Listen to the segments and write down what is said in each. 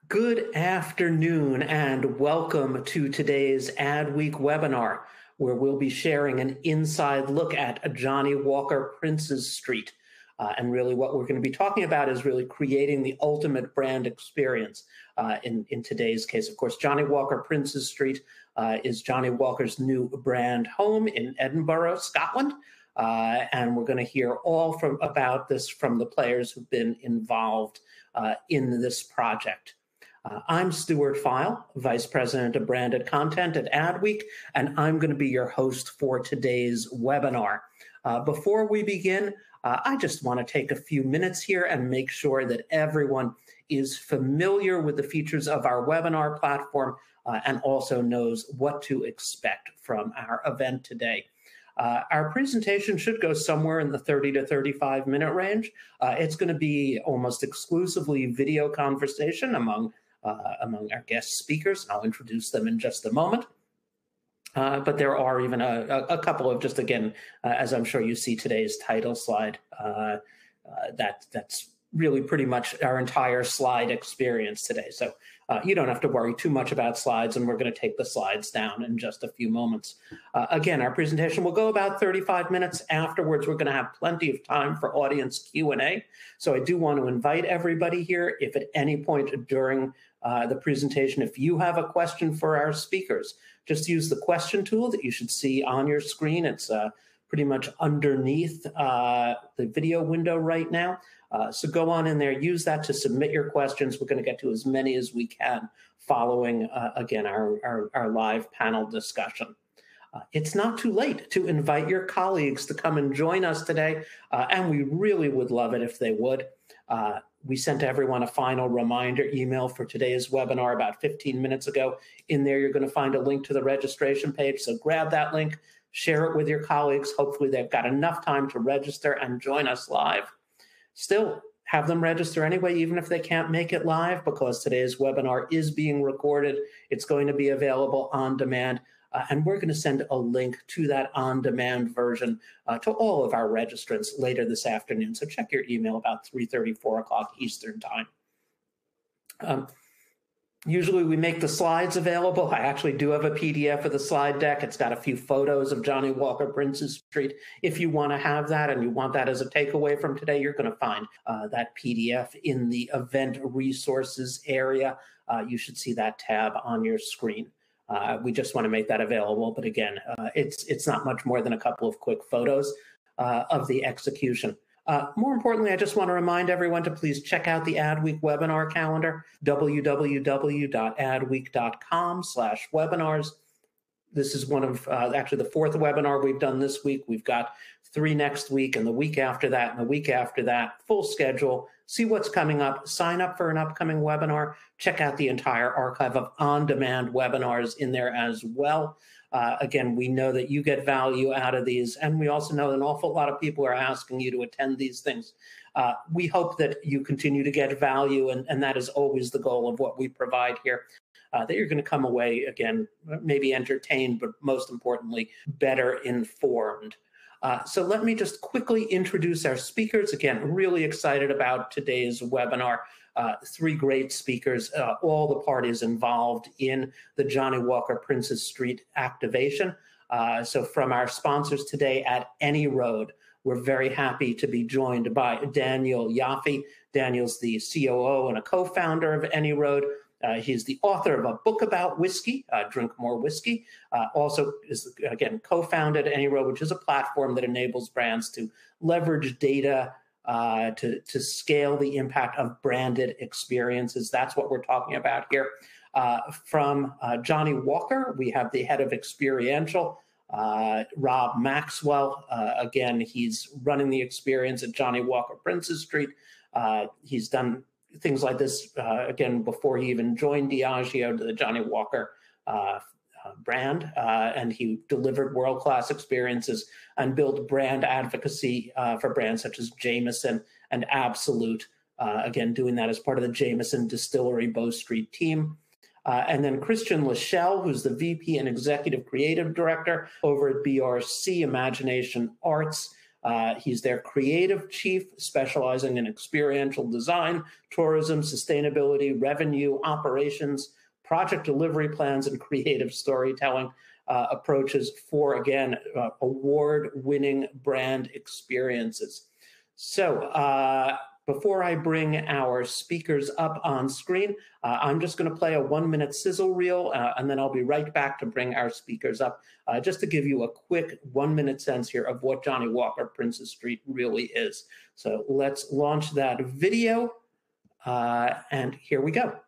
Good afternoon and welcome to today's Adweek webinar, where we'll be sharing an inside look at Johnnie Walker Princes Street. And really what we're going to be talking about is really creating the ultimate brand experience. In today's case, of course, Johnnie Walker Princes Street is Johnnie Walker's new brand home in Edinburgh, Scotland. And we're going to hear all about this from the players who've been involved in this project. I'm Stuart File, Vice President of Branded Content at Adweek, and I'm going to be your host for today's webinar. Before we begin, I just want to take a few minutes here and make sure that everyone is familiar with the features of our webinar platform and also knows what to expect from our event today. Our presentation should go somewhere in the 30 to 35 minute range. It's going to be almost exclusively video conversation among our guest speakers. I'll introduce them in just a moment. But there are even a couple of, just again, as I'm sure you see today's title slide, that's really pretty much our entire slide experience today. So you don't have to worry too much about slides, and we're going to take the slides down in just a few moments. Again, our presentation will go about 35 minutes. Afterwards, we're going to have plenty of time for audience Q&A. So I do want to invite everybody here, if at any point during the presentation, if you have a question for our speakers, just use the question tool that you should see on your screen. It's pretty much underneath the video window right now. So go on in there, use that to submit your questions. We're going to get to as many as we can following, again, our live panel discussion. It's not too late to invite your colleagues to come and join us today, and we really would love it if they would. We sent everyone a final reminder email for today's webinar about 15 minutes ago. In there, you're going to find a link to the registration page, so grab that link, share it with your colleagues. Hopefully, they've got enough time to register and join us live. Still, have them register anyway, even if they can't make it live, because today's webinar is being recorded. It's going to be available on demand, and we're going to send a link to that on-demand version to all of our registrants later this afternoon. So check your email about 3:30, 4 o'clock Eastern time. Usually we make the slides available. I actually do have a PDF of the slide deck. It's got a few photos of Johnnie Walker Princes Street. If you want to have that and you want that as a takeaway from today, you're going to find that PDF in the event resources area. You should see that tab on your screen. We just want to make that available. But again, it's not much more than a couple of quick photos of the execution. More importantly, I just want to remind everyone to please check out the Adweek webinar calendar, www.adweek.com/webinars. This is one of actually the fourth webinar we've done this week. We've got 3 next week, and the week after that, and the week after that. Full schedule. See what's coming up. Sign up for an upcoming webinar. Check out the entire archive of on-demand webinars in there as well. Again, we know that you get value out of these, and we also know an awful lot of people are asking you to attend these things. We hope that you continue to get value, and that is always the goal of what we provide here, that you're going to come away, again, maybe entertained, but most importantly, better informed. So let me just quickly introduce our speakers. Again, really excited about today's webinar. 3 great speakers, all the parties involved in the Johnnie Walker Princes Street activation. So from our sponsors today at AnyRoad, we're very happy to be joined by Daniel Yaffe. Daniel's the COO and a co-founder of AnyRoad. He's the author of a book about whiskey, Drink More Whiskey. Also is, again, co-founded AnyRoad, which is a platform that enables brands to leverage data to scale the impact of branded experiences. That's what we're talking about here. From Johnnie Walker, we have the head of experiential, Rob Maxwell. Again, he's running the experience at Johnnie Walker Princes Street. He's done things like this, again, before he even joined Diageo, to the Johnnie Walker brand, and he delivered world-class experiences and built brand advocacy for brands such as Jameson and Absolute, again, doing that as part of the Jameson Distillery Bow Street team. And then Christian Lachelle, who's the VP and Executive Creative Director over at BRC Imagination Arts. He's their creative chief, specializing in experiential design, tourism, sustainability, revenue, operations, project delivery plans, and creative storytelling approaches for, again, award-winning brand experiences. So before I bring our speakers up on screen, I'm just going to play a 1-minute sizzle reel, and then I'll be right back to bring our speakers up, just to give you a quick 1-minute sense here of what Johnnie Walker Princes Street really is. So let's launch that video, and here we go.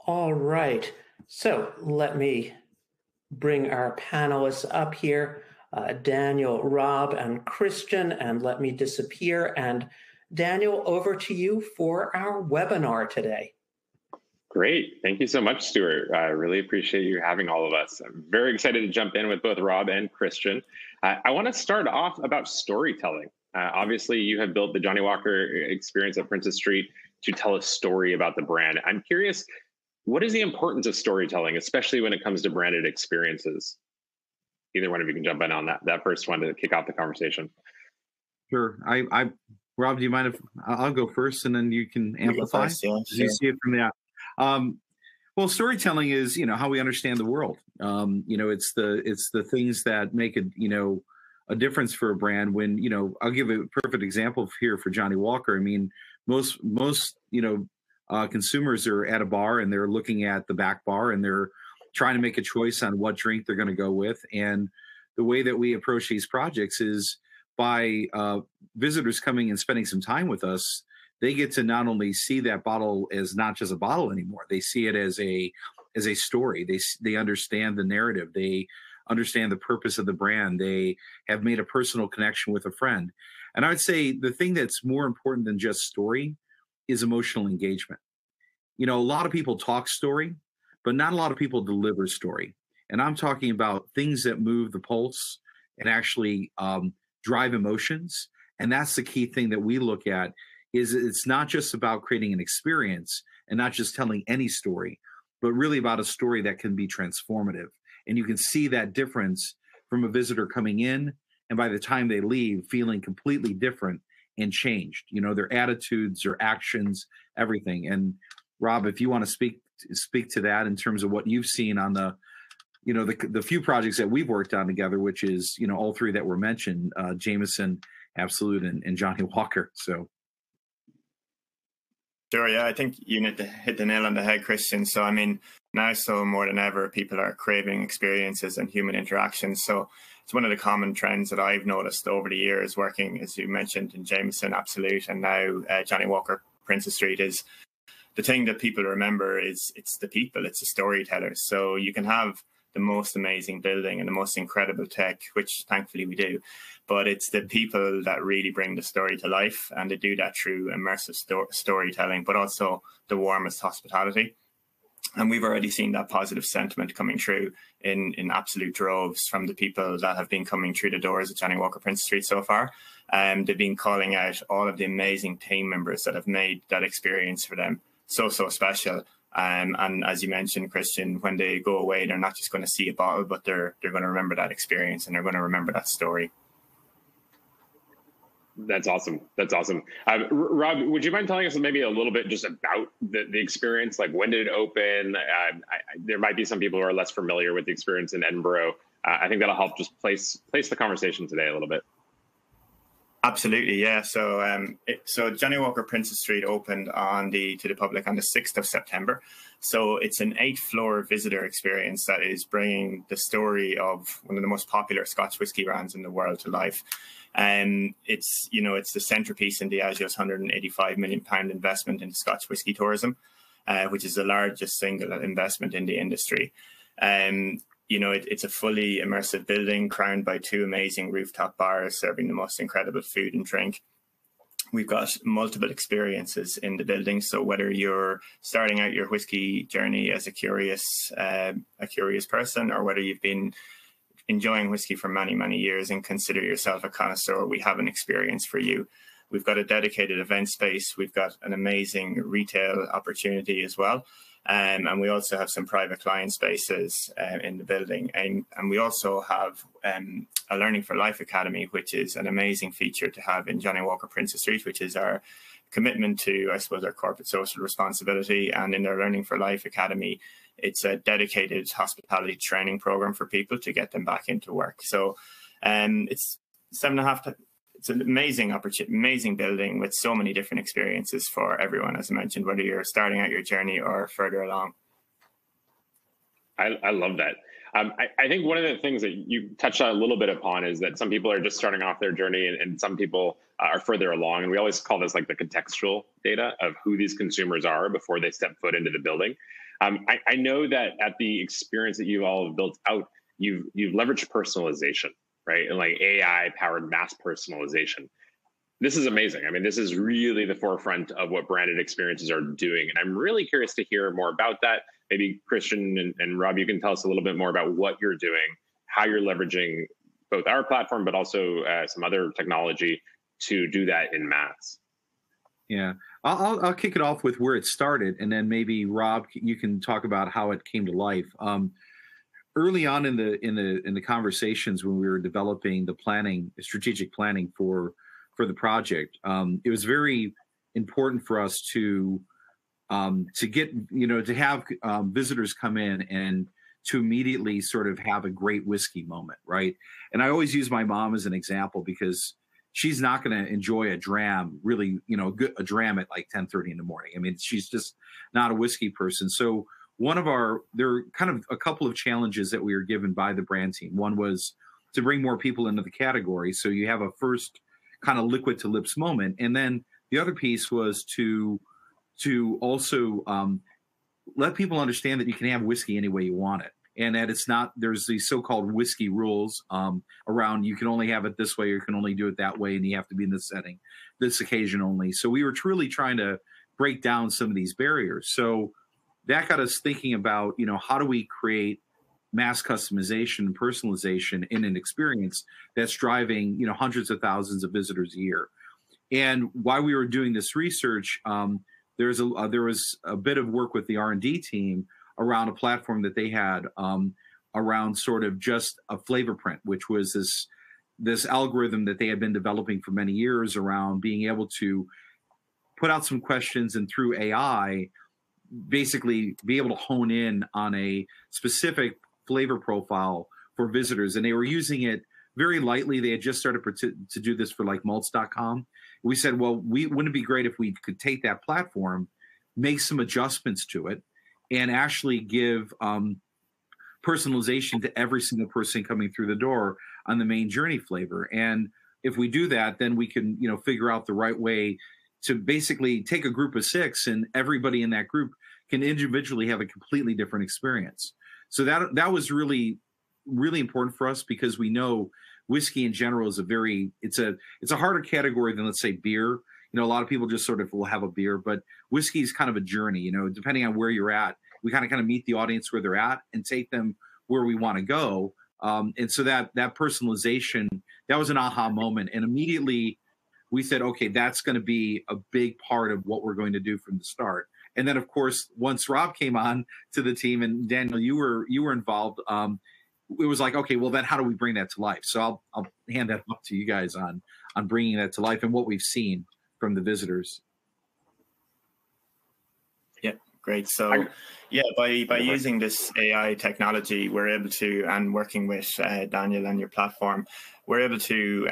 All right, so let me bring our panelists up here, Daniel, Rob, and Christian, and let me disappear. And Daniel, over to you for our webinar today. Great. Thank you so much, Stuart. I really appreciate you having all of us. I'm very excited to jump in with both Rob and Christian. I want to start off about storytelling. Obviously, you have built the Johnnie Walker experience at Princes Street to tell a story about the brand. I'm curious, what is the importance of storytelling, especially when it comes to branded experiences? Either one of you can jump in on that first one to kick off the conversation. Sure. Rob, do you mind if I'll go first and then you can amplify? First, yeah, sure. You see it from the well, storytelling is, how we understand the world. It's the things that make it, a difference for a brand. When, I'll give a perfect example here for Johnnie Walker. I mean, most consumers are at a bar and they're looking at the back bar and they're trying to make a choice on what drink they're going to go with. And the way that we approach these projects is by visitors coming and spending some time with us. They get to not only see that bottle as not just a bottle anymore, they see it as a story. They understand the narrative. They understand the purpose of the brand. They have made a personal connection with a friend. And I would say the thing that's more important than just story is emotional engagement. A lot of people talk story, but not a lot of people deliver story. And I'm talking about things that move the pulse and actually drive emotions. And that's the key thing that we look at. Is it's not just about creating an experience and not just telling any story, but really about a story that can be transformative. And you can see that difference from a visitor coming in and by the time they leave feeling completely different and changed, their attitudes, their actions, everything. And Rob, if you want to speak to that in terms of what you've seen on the few projects that we've worked on together, which is, all three that were mentioned, Jameson, Absolute, and Johnnie Walker. So. Sure, yeah, I think you need to hit the nail on the head, Christian. So, I mean, now so more than ever, people are craving experiences and human interactions. So it's one of the common trends that I've noticed over the years working, as you mentioned, in Jameson, Absolute, and now Johnnie Walker Princes Street is the thing that people remember is it's the people, it's the storytellers. So you can have the most amazing building and the most incredible tech, which thankfully we do. But it's the people that really bring the story to life, and they do that through immersive storytelling, but also the warmest hospitality. And we've already seen that positive sentiment coming through in absolute droves from the people that have been coming through the doors at Johnnie Walker Princes Street so far. They've been calling out all of the amazing team members that have made that experience for them so special. And as you mentioned, Christian, when they go away, they're not just going to see a bottle, but they're going to remember that experience and they're going to remember that story. That's awesome. That's awesome. Rob, would you mind telling us maybe a little bit just about the experience? Like, when did it open? There might be some people who are less familiar with the experience in Edinburgh. I think that'll help just place the conversation today a little bit. Absolutely, yeah. So Johnnie Walker Princes Street opened to the public on the 6th of September. So it's an 8-floor visitor experience that is bringing the story of one of the most popular Scotch whisky brands in the world to life. It's the centerpiece in Diageo's £185 million investment into Scotch whisky tourism, which is the largest single investment in the industry. It's a fully immersive building crowned by 2 amazing rooftop bars serving the most incredible food and drink. We've got multiple experiences in the building. So whether you're starting out your whiskey journey as a curious person, or whether you've been enjoying whiskey for many, many years and consider yourself a connoisseur, we have an experience for you. We've got a dedicated event space. We've got an amazing retail opportunity as well. And we also have some private client spaces in the building. And we also have a Learning for Life Academy, which is an amazing feature to have in Johnnie Walker Princes Street, which is our commitment to, I suppose, our corporate social responsibility. And in our Learning for Life Academy, it's a dedicated hospitality training program for people to get them back into work. So it's 7.5. It's an amazing opportunity, amazing building with so many different experiences for everyone, as I mentioned, whether you're starting out your journey or further along. I love that. I think one of the things that you touched on a little bit upon is that some people are just starting off their journey and some people are further along. And we always call this like the contextual data of who these consumers are before they step foot into the building. I know that at the experience that you all have built out, you've leveraged personalization, right? And like AI powered mass personalization. This is amazing. I mean, this is really the forefront of what branded experiences are doing. And I'm really curious to hear more about that. Maybe Christian and Rob, you can tell us a little bit more about what you're doing, how you're leveraging both our platform, but also some other technology to do that in mass. Yeah, I'll kick it off with where it started, and then maybe Rob, you can talk about how it came to life. Early on in the conversations when we were developing the strategic planning for the project, it was very important for us to get to have visitors come in and to immediately sort of have a great whiskey moment, right? And I always use my mom as an example because she's not going to enjoy a dram really, a dram at like 10:30 in the morning. I mean, she's just not a whiskey person. So there are kind of a couple of challenges that we were given by the brand team. One was to bring more people into the category, so you have a first kind of liquid to lips moment, and then the other piece was to also let people understand that you can have whiskey any way you want it, and that it's not, there's these so-called whiskey rules around you can only have it this way or you can only do it that way, and you have to be in this setting, this occasion only. So we were truly trying to break down some of these barriers. So that got us thinking about, how do we create mass customization and personalization in an experience that's driving, hundreds of thousands of visitors a year. And while we were doing this research, there was a bit of work with the R&D team around a platform that they had around sort of just a flavor print, which was this algorithm that they had been developing for many years around being able to put out some questions and through AI, basically be able to hone in on a specific flavor profile for visitors. And they were using it very lightly. They had just started to do this for like malts.com. We said, well, wouldn't it be great if we could take that platform, make some adjustments to it, and actually give personalization to every single person coming through the door on the main journey flavor. And if we do that, then we can, figure out the right way to basically take a group of 6 and everybody in that group can individually have a completely different experience. So that was really, really important for us because we know whiskey in general is it's a harder category than, let's say, beer. A lot of people just sort of will have a beer, but whiskey is kind of a journey, depending on where you're at. We kind of meet the audience where they're at and take them where we want to go. And so that personalization, that was an aha moment. And immediately we said, okay, that's going to be a big part of what we're going to do from the start. And then, of course, once Rob came on to the team, and Daniel, you were involved, it was like, okay, well, then how do we bring that to life? So I'll hand that up to you guys on bringing that to life and what we've seen from the visitors. Yeah, great. So, by using this AI technology, we're able to, and working with Daniel and your platform, we're able to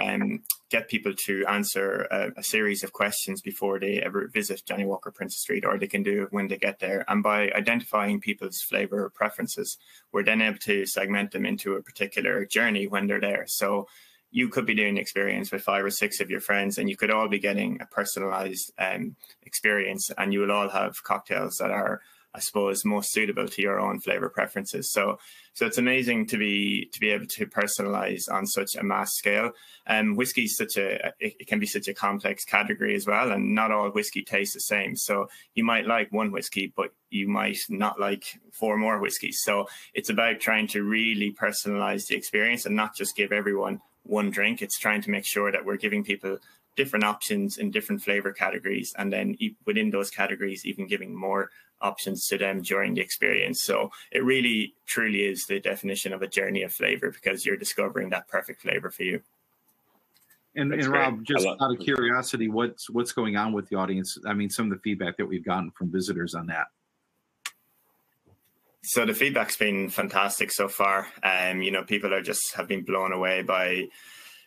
get people to answer a series of questions before they ever visit Johnnie Walker Princes Street, or they can do it when they get there. And by identifying people's flavor preferences, we're then able to segment them into a particular journey when they're there. So you could be doing an experience with 5 or 6 of your friends, and you could all be getting a personalized experience, and you will all have cocktails that are, I suppose, most suitable to your own flavor preferences. So it's amazing to be able to personalize on such a mass scale. Whiskey is it can be such a complex category as well, and not all whiskey tastes the same. So you might like one whiskey, but you might not like 4 more whiskeys. So it's about trying to really personalize the experience and not just give everyone one drink. It's trying to make sure that we're giving people different options in different flavor categories, and then within those categories, even giving more options to them during the experience. So it really truly is the definition of a journey of flavor, because you're discovering that perfect flavor for you. And Rob, just out of curiosity, what's going on with the audience? I mean, some of the feedback that we've gotten from visitors on that. So the feedback's been fantastic so far. People have been blown away by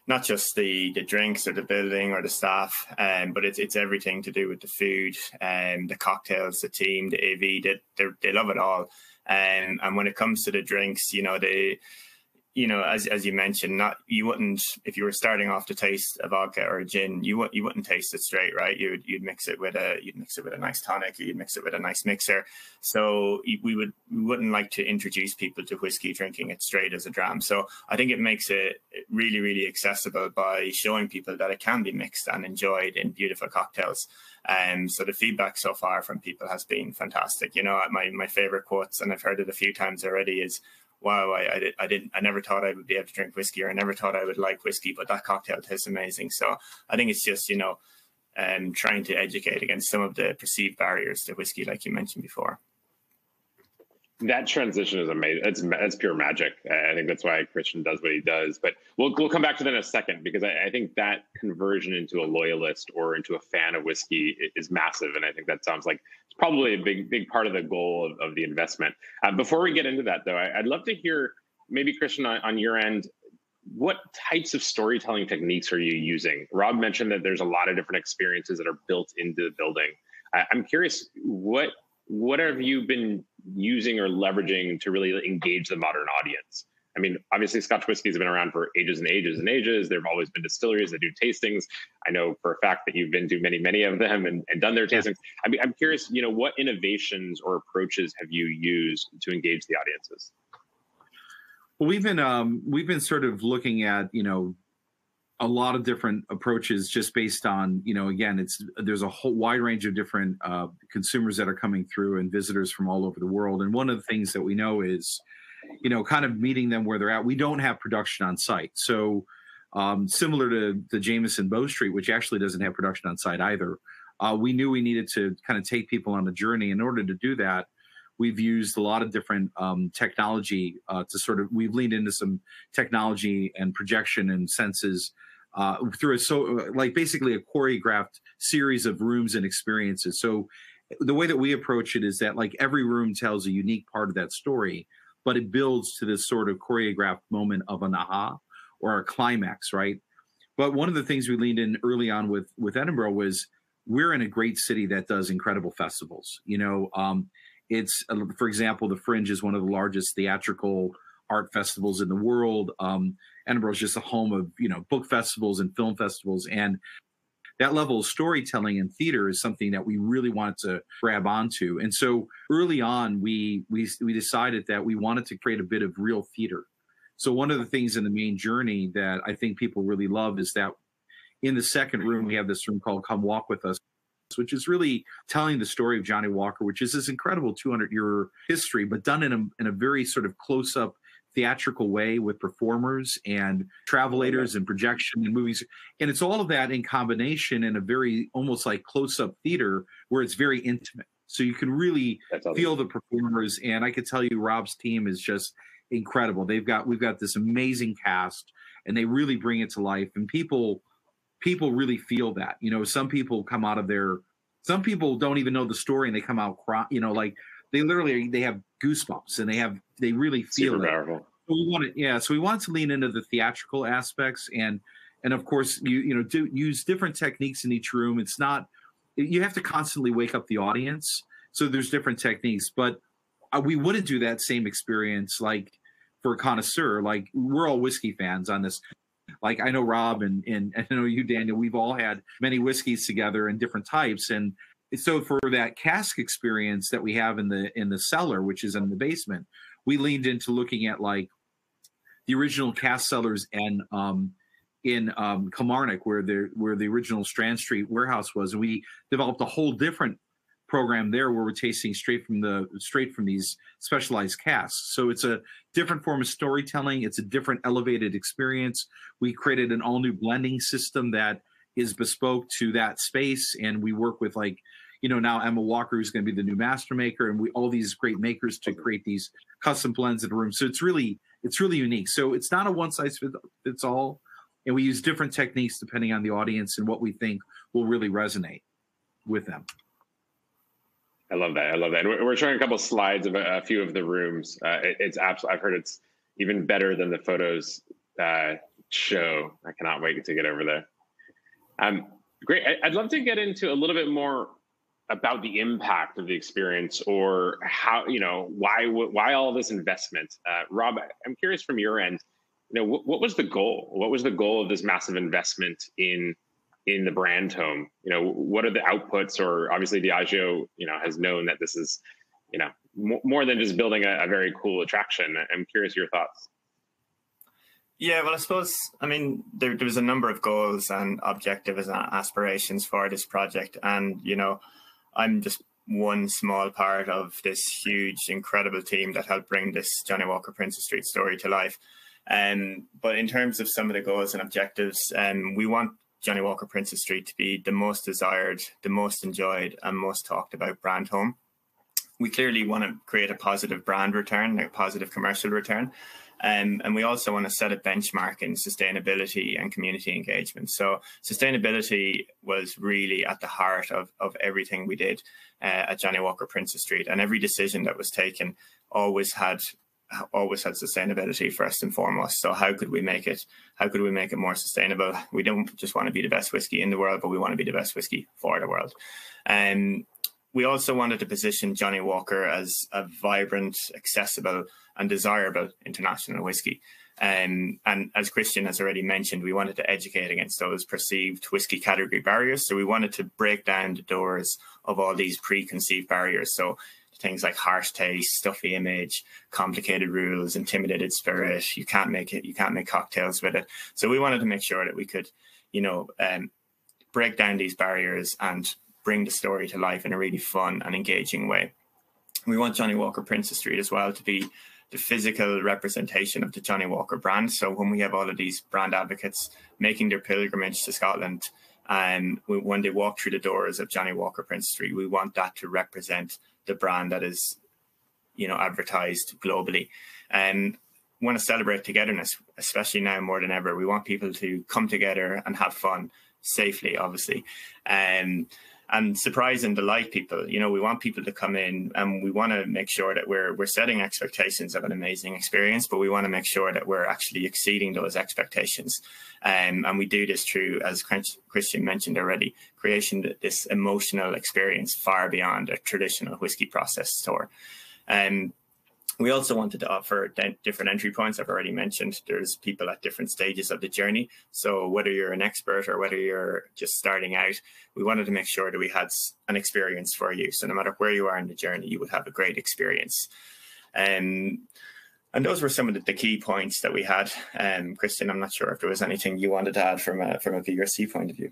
not just the drinks or the building or the staff, but it's everything to do with the food and the cocktails, the team, the AV. They love it all. And when it comes to the drinks, as you mentioned, you wouldn't, if you were starting off to taste a vodka or a gin, you wouldn't taste it straight, right? You'd mix it with a nice tonic, or you'd mix it with a nice mixer. So we wouldn't like to introduce people to whiskey drinking it straight as a dram. So I think it makes it really, really accessible by showing people that it can be mixed and enjoyed in beautiful cocktails. So the feedback so far from people has been fantastic. My favorite quotes, and I've heard it a few times already, is, wow, I never thought I would be able to drink whiskey, or I never thought I would like whiskey, but that cocktail tastes amazing. So I think it's just, trying to educate against some of the perceived barriers to whiskey, like you mentioned before. That transition is amazing. It's pure magic. I think that's why Christian does what he does. But we'll come back to that in a second, because I think that conversion into a loyalist or into a fan of whiskey is massive. And I think that sounds like it's probably a big part of the goal of the investment. Before we get into that, though, I'd love to hear, maybe Christian, on your end, what types of storytelling techniques are you using? Rob mentioned that there's a lot of different experiences that are built into the building. I'm curious, what have you been using or leveraging to really engage the modern audience? I mean, obviously, Scotch whiskeys have been around for ages and ages and ages. There have always been distilleries that do tastings. I know for a fact that you've been to many of them and done their tastings. I mean, I'm curious, what innovations or approaches have you used to engage the audiences? Well, we've been sort of looking at, a lot of different approaches just based on, again, there's a whole wide range of different consumers that are coming through and visitors from all over the world. And one of the things that we know is, kind of meeting them where they're at. We don't have production on site. So similar to the Jameson Bow Street, which actually doesn't have production on site either, we knew we needed to kind of take people on a journey. In order to do that, we've used a lot of different technology we've leaned into some technology and projection and senses through basically a choreographed series of rooms and experiences. So the way that we approach it is that every room tells a unique part of that story, but it builds to this sort of choreographed moment of an aha or a climax, right? But one of the things we leaned in early on with Edinburgh was we're in a great city that does incredible festivals. It's, for example, the Fringe is one of the largest theatrical art festivals in the world. Edinburgh is just a home of, book festivals and film festivals. And that level of storytelling and theater is something that we really wanted to grab onto. And so early on, we decided that we wanted to create a bit of real theater. So one of the things in the main journey that I think people really love is that in the second room, we have this room called Come Walk With Us, which is really telling the story of Johnnie Walker, which is this incredible 200-year history, but done in a very sort of close-up theatrical way with performers and travelators and projection and movies. And it's all of that in combination in a very almost like close-up theater where it's very intimate. So you can really feel the performers. And I could tell you Rob's team is just incredible. We've got this amazing cast and they really bring it to life. And people really feel that. Some people come out of there, some people don't even know the story and they come out crying, they have goosebumps and they really feel Super it. powerful. So we wanted to lean into the theatrical aspects and And of course, do use different techniques in each room. It's not, you have to constantly wake up the audience. So there's different techniques, but we wouldn't do that same experience like for a connoisseur. Like, we're all whiskey fans on this. Like, I know Rob and I know you, Daniel, we've all had many whiskeys together in different types. And so for that cask experience that we have in the cellar, which is in the basement, we leaned into looking at like the original cask cellars and in Kilmarnock, where the original Strand Street warehouse was. And we developed a whole different program there where we're tasting straight from these specialized casks. So it's a different form of storytelling. It's a different elevated experience. We created an all new blending system that is bespoke to that space. And we work with now Emma Walker, who's going to be the new master maker, and all these great makers to create these custom blends in the room. So it's really unique. So it's not a one size fits all. And we use different techniques depending on the audience and what we think will really resonate with them. I love that. I love that. We're showing a couple of slides of a few of the rooms. It's absolutely, I've heard it's even better than the photos show. I cannot wait to get over there. Great. I'd love to get into a little bit more about the impact of the experience, or how, why all this investment. Rob, I'm curious from your end, what was the goal? What was the goal of this massive investment in the brand home? What are the outputs? Or obviously Diageo, has known that this is, more than just building a very cool attraction. I'm curious your thoughts. Yeah, well, I suppose, there was a number of goals and objectives and aspirations for this project. And, I'm just one small part of this huge, incredible team that helped bring this Johnnie Walker Princes Street story to life. But in terms of some of the goals and objectives, we want Johnnie Walker Princes Street to be the most desired, the most enjoyed, and most talked about brand home. We clearly want to create a positive brand return, a positive commercial return. And we also want to set a benchmark in sustainability and community engagement. So sustainability was really at the heart of everything we did at Johnnie Walker Princes Street. And every decision that was taken always had sustainability first and foremost. So how could we make it more sustainable? We don't just want to be the best whiskey in the world, but we want to be the best whiskey for the world. We also wanted to position Johnnie Walker as a vibrant, accessible, and desirable international whiskey. And as Christian has already mentioned, we wanted to educate against those perceived whiskey category barriers. So we wanted to break down the doors of all these preconceived barriers. So things like harsh taste, stuffy image, complicated rules, intimidated spirit. You can't make cocktails with it. So we wanted to make sure that we could, break down these barriers and bring the story to life in a really fun and engaging way. We want Johnnie Walker Princes Street as well to be the physical representation of the Johnnie Walker brand. So when we have all of these brand advocates making their pilgrimage to Scotland, and when they walk through the doors of Johnnie Walker Princes Street, we want that to represent the brand that is, advertised globally. And we want to celebrate togetherness, especially now more than ever. We want people to come together and have fun safely, obviously, and surprise and delight people. We want people to come in, and we want to make sure that we're setting expectations of an amazing experience, but we want to make sure that we're actually exceeding those expectations. And we do this through, as Christian mentioned already, creation of this emotional experience far beyond a traditional whiskey process store. We also wanted to offer different entry points. I've already mentioned there's people at different stages of the journey. So whether you're an expert or whether you're just starting out, we wanted to make sure that we had an experience for you. So no matter where you are in the journey, you would have a great experience. And those were some of the key points that we had. Christian, I'm not sure if there was anything you wanted to add from a BRC point of view.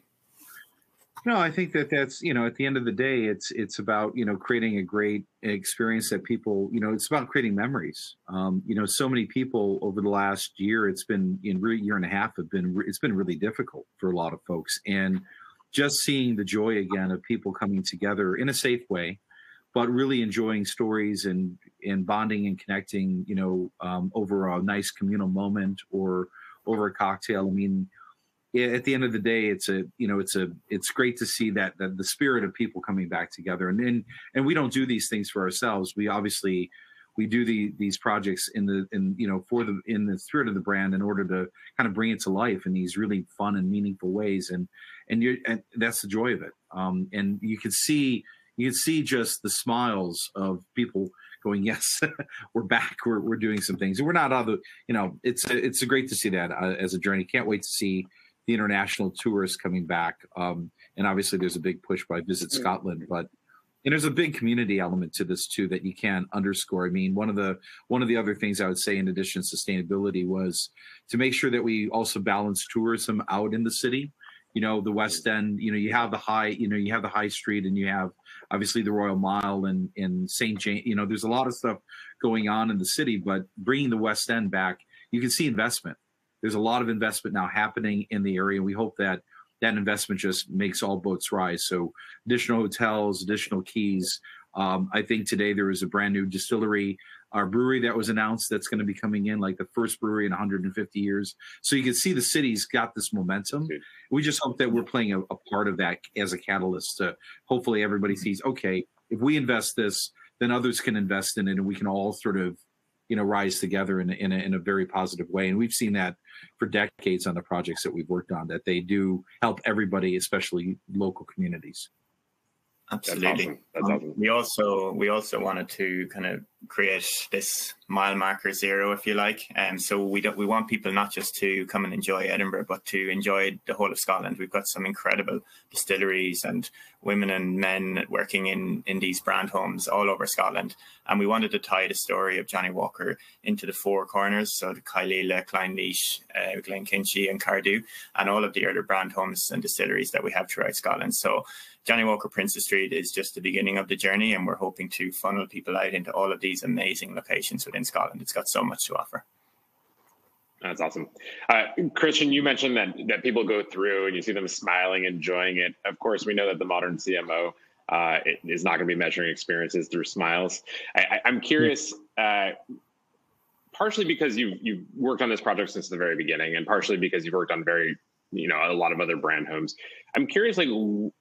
No, I think that's, at the end of the day, it's about, creating a great experience that people, it's about creating memories. So many people over the last year, it's been year and a half, it's been really difficult for a lot of folks. And just seeing the joy again of people coming together in a safe way, but really enjoying stories and bonding and connecting, over a nice communal moment or over a cocktail. At the end of the day, it's great to see that the spirit of people coming back together, and we don't do these things for ourselves. We obviously we do these projects in the spirit of the brand in order to kind of bring it to life in these really fun and meaningful ways, and that's the joy of it. And you could see just the smiles of people going, yes, we're back, we're doing some things, and we're not other, it's great to see that as a journey. Can't wait to see the international tourists coming back, and obviously there's a big push by Visit Scotland, but and there's a big community element to this too that you can't underscore. I mean, one of the other things I would say in addition to sustainability was to make sure that we also balance tourism out in the city. The West End, you have the high street, and you have obviously the Royal Mile and St. James. There's a lot of stuff going on in the city, but bringing the West End back, you can see investment. There's a lot of investment now happening in the area. We hope that investment just makes all boats rise. So additional hotels, additional keys. I think today there was a brand new distillery, our brewery that was announced that's going to be coming in, like the first brewery in 150 years. So you can see the city's got this momentum. We just hope that we're playing a part of that as a catalyst to hopefully everybody sees, okay, if we invest this, then others can invest in it, and we can all sort of, rise together in a very positive way. And we've seen that for decades on the projects that we've worked on, that they do help everybody, especially local communities. Absolutely. That's awesome. We also wanted to kind of create this mile marker zero, if you like. So we want people not just to come and enjoy Edinburgh, but to enjoy the whole of Scotland. We've got some incredible distilleries and women and men working in these brand homes all over Scotland. And we wanted to tie the story of Johnnie Walker into the four corners. So the Kylila, Clynelish, Glenkinchie and Cardew, and all of the other brand homes and distilleries that we have throughout Scotland. So Johnnie Walker Princes Street is just the beginning of the journey, and we're hoping to funnel people out into all of these amazing locations within Scotland. It's got so much to offer. That's awesome. Christian, you mentioned that people go through and you see them smiling, enjoying it. Of course, we know that the modern CMO is not going to be measuring experiences through smiles. I'm curious, partially because you've worked on this project since the very beginning, and partially because you've worked on a lot of other brand homes. I'm curious,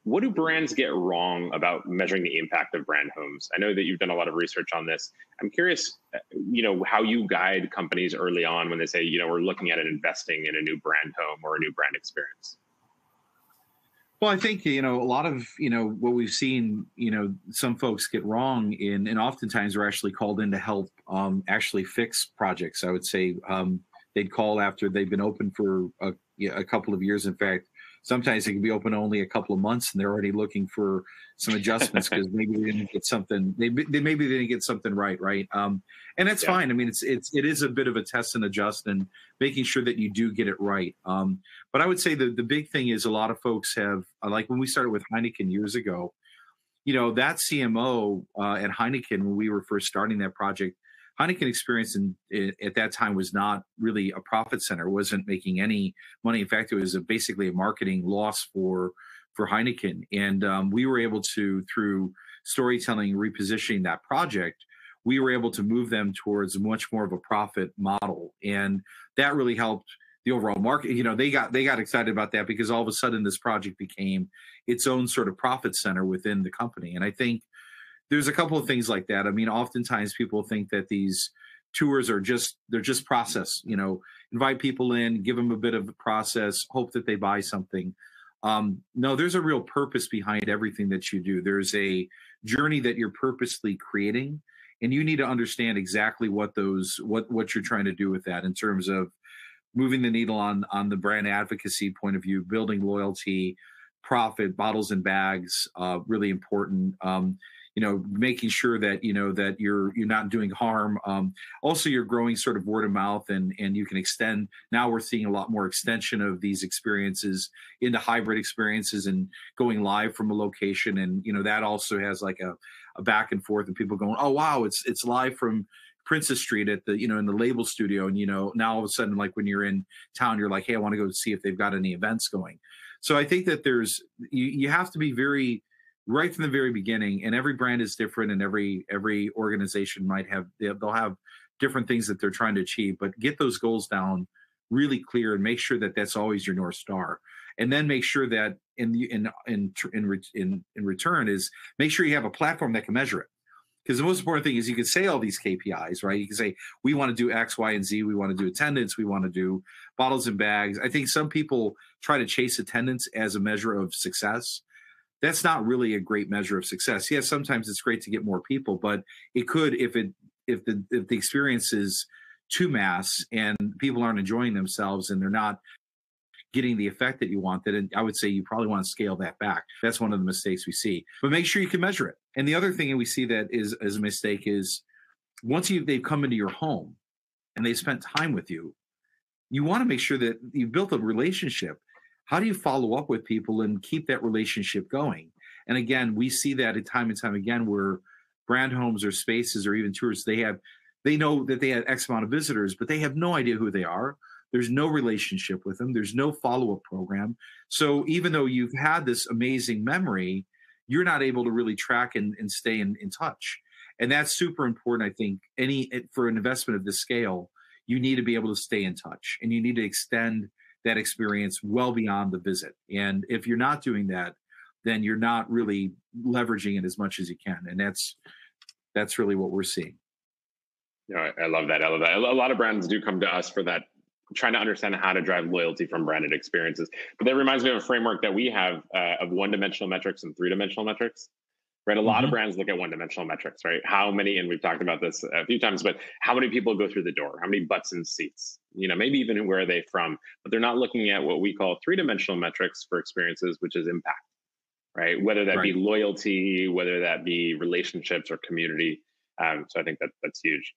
what do brands get wrong about measuring the impact of brand homes? I know that you've done a lot of research on this. I'm curious, how you guide companies early on when they say, we're looking at investing in a new brand home or a new brand experience. Well, I think, a lot of, what we've seen, some folks get wrong and oftentimes are actually called in to help actually fix projects. I would say they'd call after they've been open for a couple of years. In fact, sometimes it can be open only a couple of months, and they're already looking for some adjustments because maybe they didn't get something. Maybe they didn't get something right. And that's fine. I mean, it is a bit of a test and adjust, and making sure that you do get it right. But I would say the big thing is a lot of folks have, like when we started with Heineken years ago, that CMO at Heineken, when we were first starting that project, Heineken experience at that time was not really a profit center. It wasn't making any money. In fact, it was basically a marketing loss for Heineken. And we were able to, through storytelling, repositioning that project, we were able to move them towards much more of a profit model. And that really helped the overall market. They got excited about that because all of a sudden this project became its own sort of profit center within the company. And I think there's a couple of things like that. I mean, oftentimes people think that these tours are just process, invite people in, give them a bit of a process, hope that they buy something. No, there's a real purpose behind everything that you do. There's a journey that you're purposely creating, and you need to understand exactly what you're trying to do with that in terms of moving the needle on the brand advocacy point of view, building loyalty, profit, bottles and bags, really important. Making sure that, that you're not doing harm. Also, you're growing sort of word of mouth and you can extend. Now we're seeing a lot more extension of these experiences into hybrid experiences and going live from a location. And, that also has like a back and forth and people going, oh, wow, it's live from Princes Street at the, in the label studio. And, now all of a sudden, like when you're in town, you're like, hey, I want to go see if they've got any events going. So I think that you have to be very, right from the very beginning, and every brand is different, and every organization they'll have different things that they're trying to achieve, but get those goals down really clear and make sure that that's always your North Star. And then make sure that in return is make sure you have a platform that can measure it. Because the most important thing is you can say all these KPIs, right? You can say, we want to do X, Y, and Z. We want to do attendance. We want to do bottles and bags. I think some people try to chase attendance as a measure of success. That's not really a great measure of success. Yes, sometimes it's great to get more people, but it could, if the experience is too mass and people aren't enjoying themselves and they're not getting the effect that you want, then I would say you probably want to scale that back. That's one of the mistakes we see. But make sure you can measure it. And the other thing that we see that is a mistake is once they've come into your home and they've spent time with you, you want to make sure that you've built a relationship. How do you follow up with people and keep that relationship going? And again, we see that time and time again where brand homes or spaces or even tours, they know that they had X amount of visitors, but they have no idea who they are. There's no relationship with them. There's no follow-up program. So even though you've had this amazing memory, you're not able to really track and stay in touch. And that's super important. I think for an investment of this scale, you need to be able to stay in touch and you need to extend that experience well beyond the visit. And if you're not doing that, then you're not really leveraging it as much as you can. And that's really what we're seeing. Yeah, I love that. I love that. A lot of brands do come to us for that, trying to understand how to drive loyalty from branded experiences. But that reminds me of a framework that we have of one-dimensional metrics and three-dimensional metrics, right? A lot of brands look at one-dimensional metrics, right? How many, and we've talked about this a few times, but how many people go through the door? How many butts in seats? Maybe even where are they from? But they're not looking at what we call three-dimensional metrics for experiences, which is impact, right? Whether that be loyalty, whether that be relationships or community. So I think that's huge.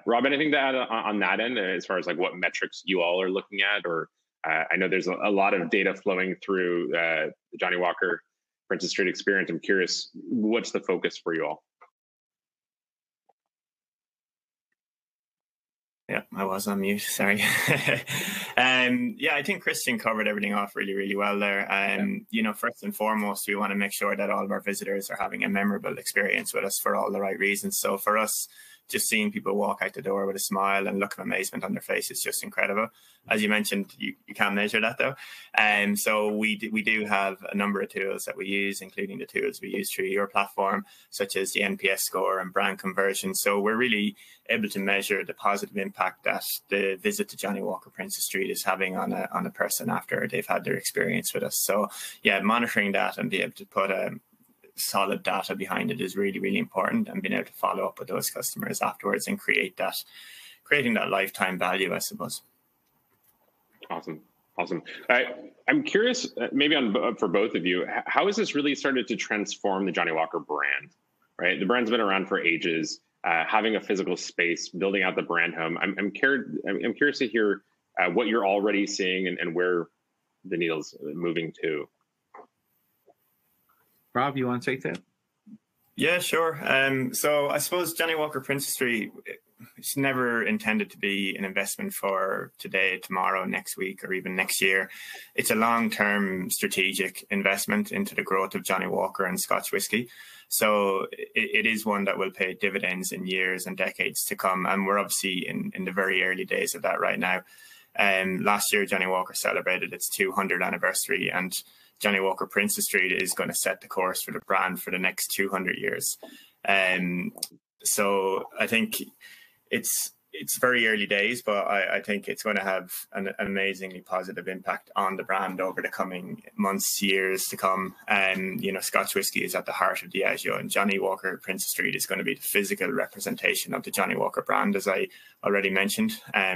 Rob, anything to add on that end as far as like what metrics you all are looking at? Or I know there's a lot of data flowing through the Johnnie Walker Princes Street experience. I'm curious, what's the focus for you all? Yeah, I was on mute. Sorry. Yeah, I think Christian covered everything off really, really well there. First and foremost, we want to make sure that all of our visitors are having a memorable experience with us for all the right reasons. So for us, just seeing people walk out the door with a smile and look of amazement on their face is just incredible. As you mentioned, you can't measure that though. So we do have a number of tools that we use, including the tools we use through your platform, such as the NPS score and brand conversion. So we're really able to measure the positive impact that the visit to Johnnie Walker Princes Street is having on a person after they've had their experience with us. So yeah, monitoring that and be able to put solid data behind it is really, really important, and being able to follow up with those customers afterwards and creating that lifetime value, I suppose. Awesome. I'm curious, maybe for both of you, how has this really started to transform the Johnnie Walker brand? Right, the brand's been around for ages. Having a physical space, building out the brand home. I'm curious to hear what you're already seeing and where the needle's moving to. Rob, you want to take that? Yeah, sure. So I suppose Johnnie Walker Princes Street, it's never intended to be an investment for today, tomorrow, next week, or even next year. It's a long-term strategic investment into the growth of Johnnie Walker and Scotch whisky. So it is one that will pay dividends in years and decades to come. And we're obviously in the very early days of that right now. Last year, Johnnie Walker celebrated its 200th anniversary, and Johnnie Walker Princes Street is going to set the course for the brand for the next 200 years. So I think it's very early days, but I think it's going to have an amazingly positive impact on the brand over the coming months, years to come. Scotch whisky is at the heart of Diageo, and Johnnie Walker Princes Street is going to be the physical representation of the Johnnie Walker brand, as I already mentioned,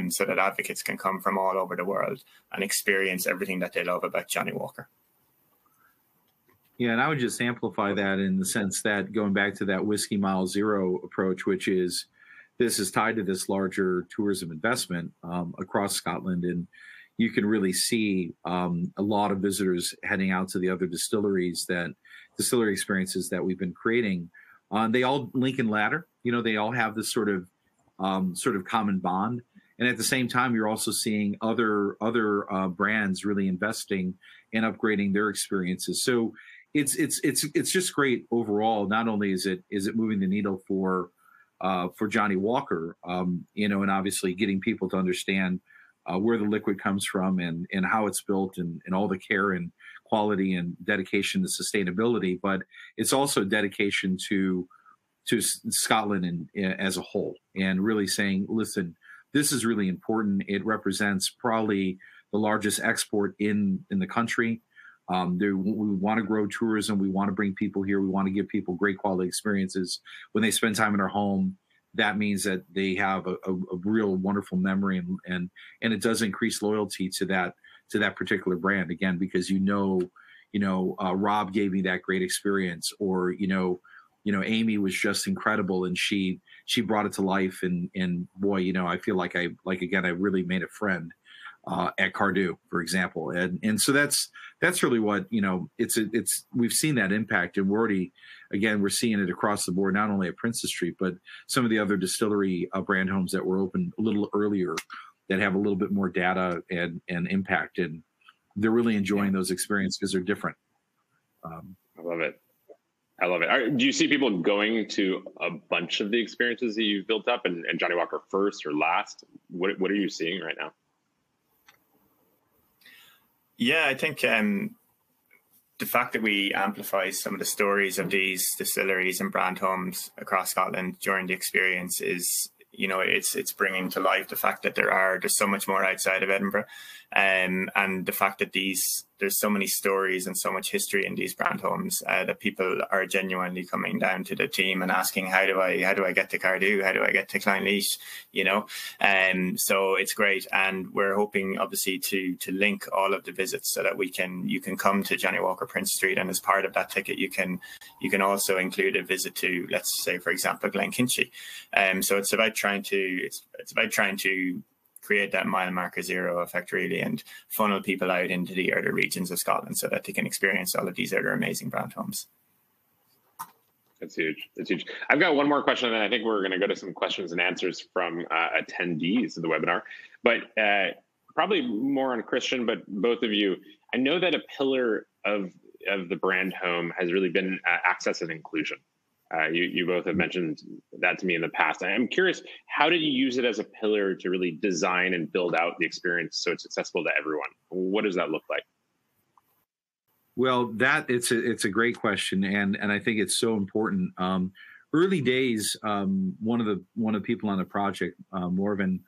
so that advocates can come from all over the world and experience everything that they love about Johnnie Walker. Yeah, and I would just amplify that in the sense that going back to that Whiskey Mile Zero approach, which is this is tied to this larger tourism investment across Scotland. And you can really see a lot of visitors heading out to the other distillery experiences that we've been creating. They all link and ladder. They all have this sort of common bond. And at the same time, you're also seeing other brands really investing and upgrading their experiences. So it's just great overall. Not only is it moving the needle for Johnnie Walker, and obviously getting people to understand where the liquid comes from and how it's built and all the care and quality and dedication to sustainability, but it's also dedication to Scotland as a whole, and really saying, listen, this is really important. It represents probably the largest export in the country. We want to grow tourism. We want to bring people here. We want to give people great quality experiences when they spend time in our home. That means that they have a real wonderful memory, and it does increase loyalty to that particular brand, again, because Rob gave me that great experience, or Amy was just incredible, and she brought it to life, and boy, I feel like I really made a friend at Cardew, for example, and so that's really what we've seen that impact, and we're seeing it across the board, not only at Princes Street, but some of the other distillery brand homes that were open a little earlier that have a little bit more data and impact, and they're really enjoying those experiences because they're different. I love it. Do you see people going to a bunch of the experiences that you've built up, and Johnnie Walker first or last? What are you seeing right now? Yeah, I think the fact that we amplify some of the stories of these distilleries and brand homes across Scotland during the experience is, it's bringing to life the fact that there's so much more outside of Edinburgh, and the fact that there's so many stories and so much history in these brand homes that people are genuinely coming down to the team and asking, how do I get to Cardew? How do I get to Clynelish? So it's great, and we're hoping obviously to link all of the visits so that you can come to Johnnie Walker Princes Street, and as part of that ticket you can also include a visit to, let's say, for example, Glenkinchie. So it's about trying to create that mile marker zero effect, really, and funnel people out into the other regions of Scotland so that they can experience all of these other amazing brand homes. That's huge. I've got one more question, and then I think we're going to go to some questions and answers from attendees of the webinar, but probably more on Christian, but both of you. I know that a pillar of the brand home has really been access and inclusion. You both have mentioned that to me in the past. I'm curious, how did you use it as a pillar to really design and build out the experience so it's accessible to everyone? What does that look like? Well, it's a great question, and I think it's so important. Early days, one of the people on the project, Morven,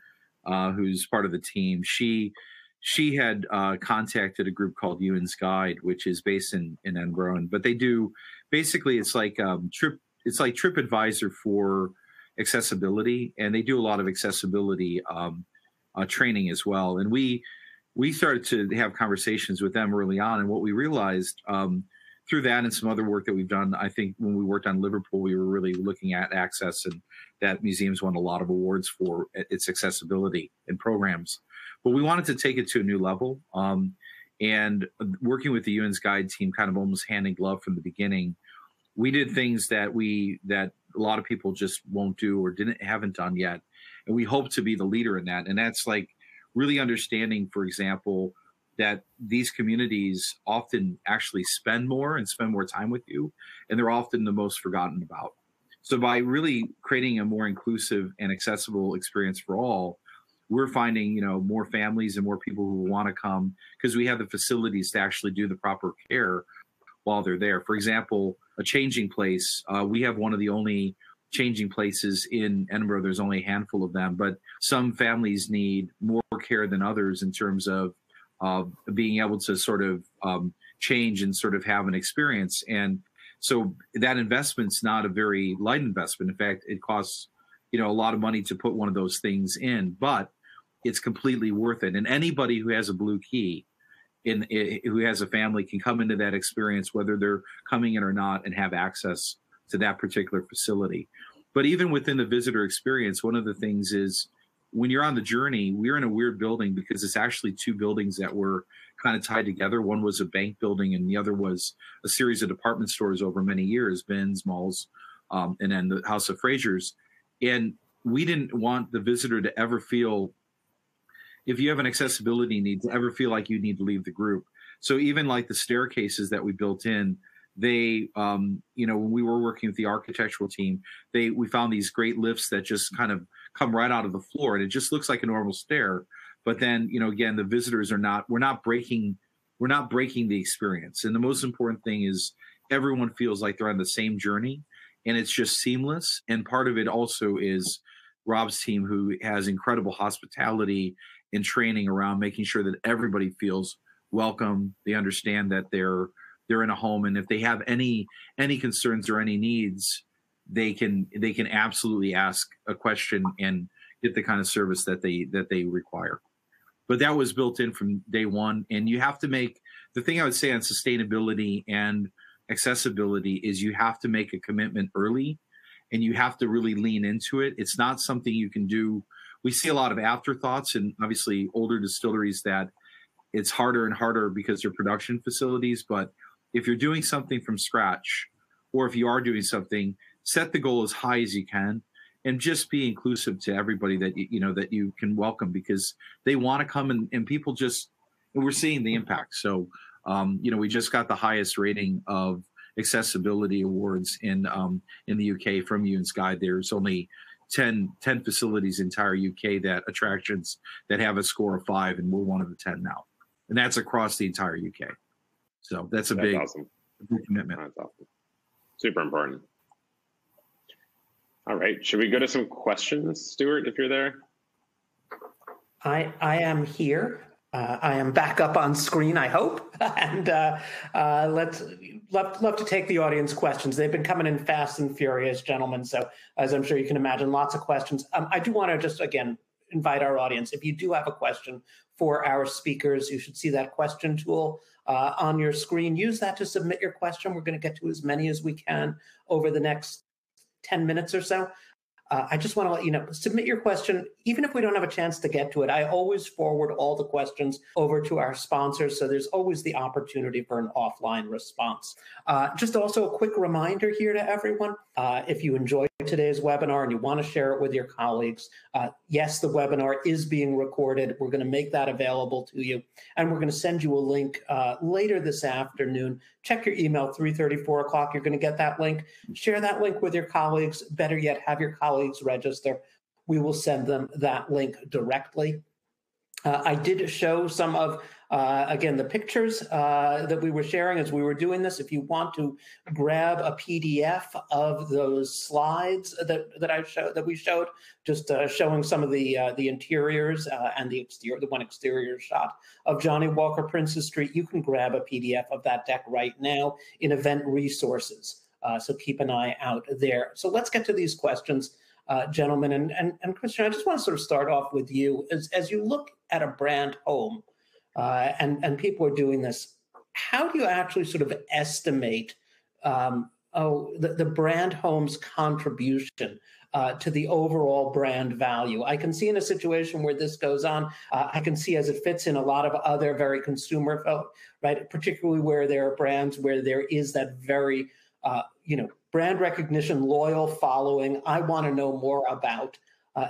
who's part of the team, she had contacted a group called Ewan's Guide, which is based in Edinburgh, but they do basically it's like TripAdvisor for accessibility, and they do a lot of accessibility training as well. And we started to have conversations with them early on, and what we realized through that and some other work that we've done, I think when we worked on Liverpool, we were really looking at access, and that museum's won a lot of awards for its accessibility and programs. But we wanted to take it to a new level, and working with the Ewan's Guide team, kind of almost hand in glove from the beginning, we did things that a lot of people just won't do or haven't done yet, and we hope to be the leader in that. And that's like really understanding, for example, that these communities often actually spend more time with you, and they're often the most forgotten about. So by really creating a more inclusive and accessible experience for all, we're finding more families and more people who want to come because we have the facilities to actually do the proper care while they're there. For example, a changing place. We have one of the only changing places in Edinburgh. There's only a handful of them, but some families need more care than others in terms of being able to sort of change and sort of have an experience. And so that investment's not a very light investment. In fact, it costs a lot of money to put one of those things in, but it's completely worth it. And anybody who has a blue key who has a family can come into that experience, whether they're coming in or not, and have access to that particular facility. But even within the visitor experience, one of the things is when you're on the journey, we're in a weird building because it's actually two buildings that were kind of tied together. One was a bank building and the other was a series of department stores over many years, Ben's, Malls, and then the House of Fraser's. And we didn't want the visitor to ever feel, if you have an accessibility need, to ever feel like you need to leave the group. So even like the staircases that we built in, they, when we were working with the architectural team, we found these great lifts that just kind of come right out of the floor, and it just looks like a normal stair. But then, again, the visitors we're not breaking the experience. And the most important thing is everyone feels like they're on the same journey, and it's just seamless. And part of it also is Rob's team, who has incredible hospitality and training around making sure that everybody feels welcome. They understand that they're in a home, and if they have any concerns or any needs, they can absolutely ask a question and get the kind of service that they require. But that was built in from day one. And you have to make, the thing I would say on sustainability and accessibility is you have to make a commitment early, and you have to really lean into it. It's not something you can do. We see a lot of afterthoughts, and obviously older distilleries that it's harder and harder because they're production facilities. But if you're doing something from scratch, or if you are doing something, set the goal as high as you can, and just be inclusive to everybody that that you can welcome, because they want to come, and people just, and we're seeing the impact. So we just got the highest rating of accessibility awards in the UK from Ewan's Guide. There's only 10 facilities in entire UK attractions that have a score of 5, and we're one of the 10 now, and that's across the entire UK. So that's big, awesome. Big commitment. That's awesome. Super important. All right, should we go to some questions, Stuart, if you're there? I am here. I am back up on screen, I hope. And let's love to take the audience questions. They've been coming in fast and furious, gentlemen. So as I'm sure you can imagine, lots of questions. I do want to just, again, invite our audience. If you do have a question for our speakers, you should see that question tool on your screen. Use that to submit your question. We're going to get to as many as we can over the next 10 minutes or so. I just want to let you know, submit your question. Even if we don't have a chance to get to it, I always forward all the questions over to our sponsors. So there's always the opportunity for an offline response. Just also a quick reminder here to everyone, if you enjoyed today's webinar and you want to share it with your colleagues, yes, the webinar is being recorded. We're going to make that available to you, and we're going to send you a link later this afternoon. Check your email, 3:30, 4 o'clock. You're going to get that link. Share that link with your colleagues. Better yet, have your colleagues register. We will send them that link directly. I did show some of, again, the pictures that we were sharing as we were doing this. If you want to grab a PDF of those slides that we showed, just showing some of the interiors and the one exterior shot of Johnnie Walker Princes Street, you can grab a PDF of that deck right now in event resources. So keep an eye out there. So let's get to these questions. Gentlemen, and Christian, I just want to sort of start off with you. As you look at a brand home, and people are doing this, how do you actually sort of estimate the brand home's contribution to the overall brand value? I can see in a situation where this goes on, I can see as it fits in a lot of other very consumer folk, right? Particularly where there are brands where there is that very, brand recognition, loyal following. I want to know more about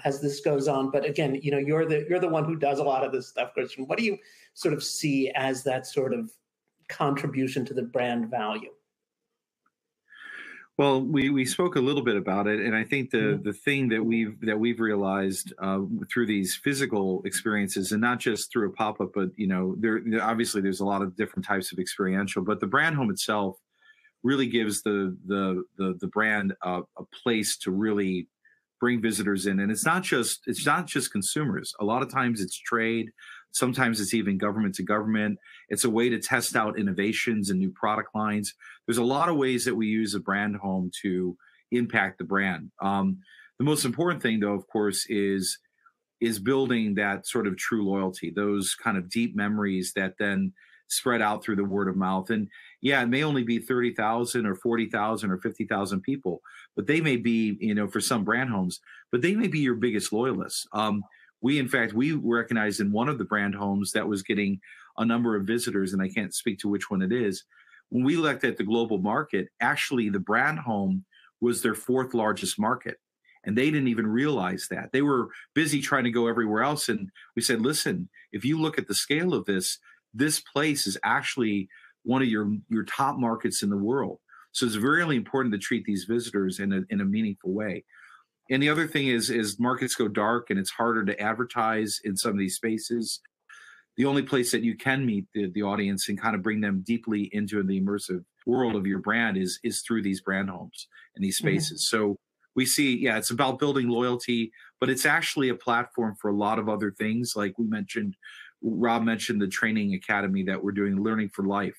as this goes on. But again, you're the one who does a lot of this stuff, Christian. What do you sort of see as that sort of contribution to the brand value? Well, we spoke a little bit about it, and I think the thing that we've realized through these physical experiences, and not just through a pop-up, but obviously there's a lot of different types of experiential, but the brand home itself really gives the brand a place to really bring visitors in. And it's not just consumers. A lot of times it's trade. Sometimes it's even government to government. It's a way to test out innovations and new product lines. There's a lot of ways that we use a brand home to impact the brand. The most important thing, though, of course, is building that sort of true loyalty, those kind of deep memories that then spread out through the word of mouth. And yeah, it may only be 30,000 or 40,000 or 50,000 people, but they may be, for some brand homes, but they may be your biggest loyalists. We recognized in one of the brand homes that was getting a number of visitors, and I can't speak to which one it is. When we looked at the global market, actually the brand home was their 4th largest market. And they didn't even realize that. They were busy trying to go everywhere else. And we said, listen, if you look at the scale of this place is actually one of your top markets in the world. So it's really important to treat these visitors in a meaningful way. And the other thing is markets go dark and it's harder to advertise in some of these spaces. The only place that you can meet the audience and kind of bring them deeply into the immersive world of your brand is through these brand homes and these spaces. So we see, yeah, it's about building loyalty, but it's actually a platform for a lot of other things. Like we mentioned, Rob mentioned the training academy that we're doing, Learning for Life.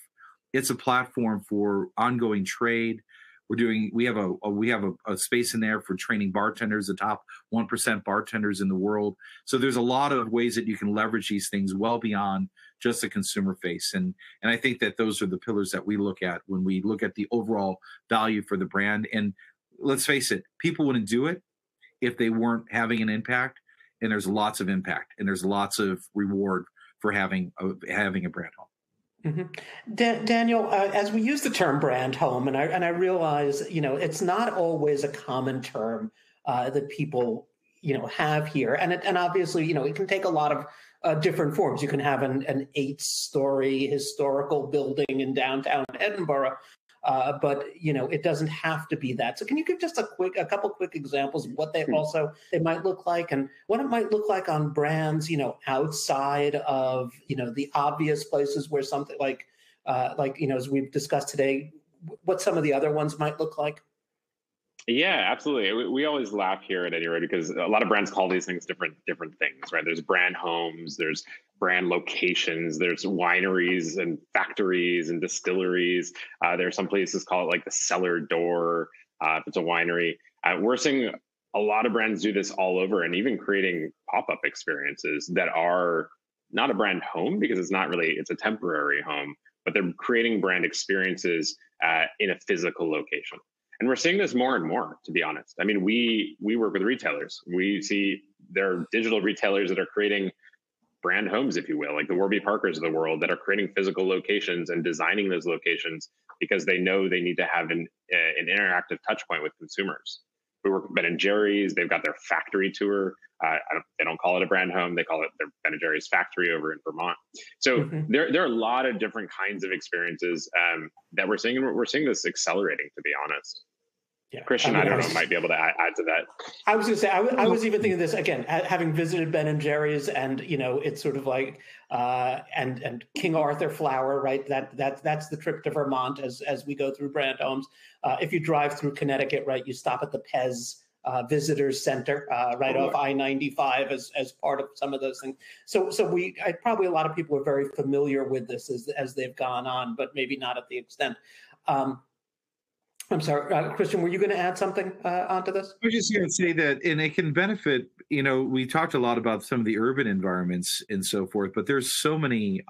It's a platform for ongoing trade. We have a space in there for training bartenders, the top 1% bartenders in the world. So there's a lot of ways that you can leverage these things well beyond just the consumer face. And I think that those are the pillars that we look at when we look at the overall value for the brand. And let's face it, people wouldn't do it if they weren't having an impact. And there's lots of impact and there's lots of reward for having a brand home. Daniel, as we use the term brand home, and I realize, it's not always a common term that people, have here. And obviously, it can take a lot of different forms. You can have an 8-story historical building in downtown Edinburgh, but it doesn't have to be that. So can you give just a couple quick examples of what they might look like, and what it might look like on brands, outside of the obvious places where something like as we've discussed today, what some of the other ones might look like? Yeah, absolutely. We always laugh here at AnyRoad because a lot of brands call these things different things, right? There's brand homes, there's brand locations, there's wineries and factories and distilleries. There's some places call it like the cellar door if it's a winery. We're seeing a lot of brands do this all over, and even creating pop-up experiences that are not a brand home because it's a temporary home, but they're creating brand experiences in a physical location. And we're seeing this more and more, to be honest. I mean, we work with retailers. We see there are digital retailers that are creating brand homes, if you will, like the Warby Parkers of the world, that are creating physical locations and designing those locations because they know they need to have an interactive touch point with consumers. We work with Ben & Jerry's. They've got their factory tour. They don't call it a brand home. They call it their Ben & Jerry's factory over in Vermont. So there are a lot of different kinds of experiences that we're seeing, and we're seeing this accelerating, to be honest. Yeah. Christian, I don't know, might be able to add to that. I was going to say, I was even thinking this, again, having visited Ben & Jerry's, and, it's sort of like, and King Arthur flour, right? That's the trip to Vermont as we go through brand homes. If you drive through Connecticut, right, you stop at the Pez Visitors Center right off I-95 as part of some of those things. So probably a lot of people are very familiar with this as they've gone on, but maybe not at the extent. I'm sorry, Christian, were you going to add something onto this? I was just going to say that, and it can benefit, we talked a lot about some of the urban environments and so forth, but there's so many,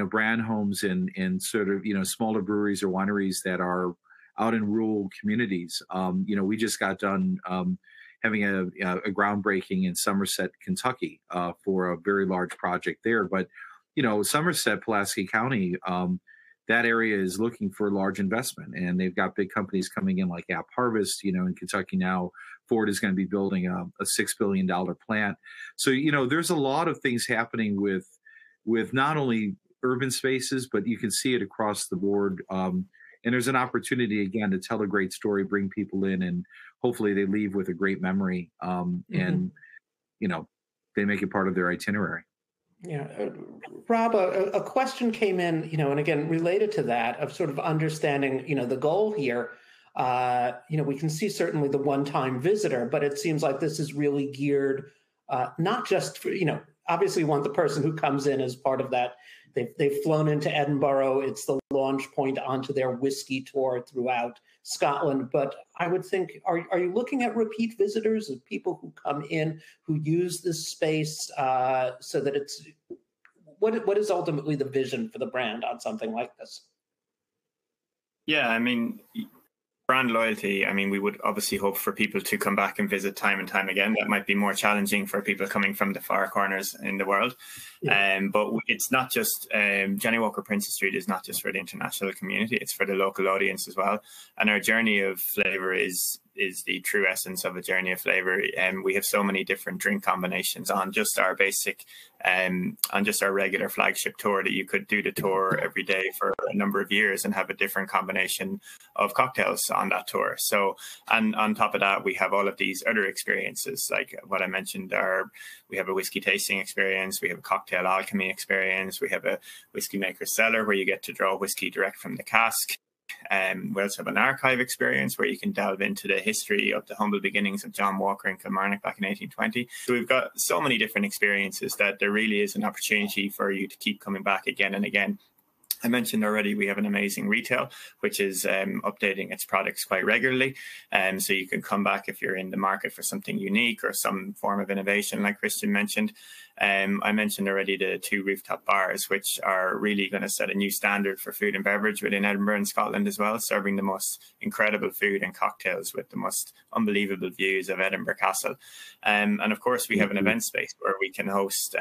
brand homes and sort of, smaller breweries or wineries that are out in rural communities. We just got done having a groundbreaking in Somerset, Kentucky for a very large project there. But, Somerset, Pulaski County, that area is looking for large investment, and they've got big companies coming in like App Harvest, in Kentucky now. Ford is going to be building a $6 billion plant. So, there's a lot of things happening with not only urban spaces, but you can see it across the board. And there's an opportunity, again, to tell a great story, bring people in, and hopefully they leave with a great memory. And, they make it part of their itinerary. Yeah. Rob, a question came in, and again, related to that, of sort of understanding, the goal here. We can see certainly the one-time visitor, but it seems like this is really geared not just for, obviously you want the person who comes in as part of that. They've flown into Edinburgh. It's the launch point onto their whiskey tour throughout Scotland. But I would think, are you looking at repeat visitors, of people who come in, who use this space so that it's, what is ultimately the vision for the brand on something like this? Yeah, I mean, brand loyalty, we would obviously hope for people to come back and visit time and time again. That might be more challenging for people coming from the far corners in the world. Yeah. But it's not just, Johnnie Walker Princes Street is not just for the international community, it's for the local audience as well. And our journey of flavor is the true essence of a journey of flavor. And we have so many different drink combinations on just our basic, on just our regular flagship tour, that you could do the tour every day for a number of years and have a different combination of cocktails on that tour. So, and on top of that, we have all of these other experiences, like what I mentioned, we have a whiskey tasting experience, we have a cocktail alchemy experience, we have a whiskey maker cellar where you get to draw whiskey direct from the cask. We also have an archive experience where you can delve into the history of the humble beginnings of John Walker in Kilmarnock back in 1820. So we've got so many different experiences that there really is an opportunity for you to keep coming back again and again. I mentioned already we have an amazing retail, which is updating its products quite regularly. So you can come back if you're in the market for something unique or some form of innovation, like Christian mentioned. I mentioned already the 2 rooftop bars, which are really going to set a new standard for food and beverage within Edinburgh and Scotland as well, serving the most incredible food and cocktails with the most unbelievable views of Edinburgh Castle. And of course, we have an event space where we can host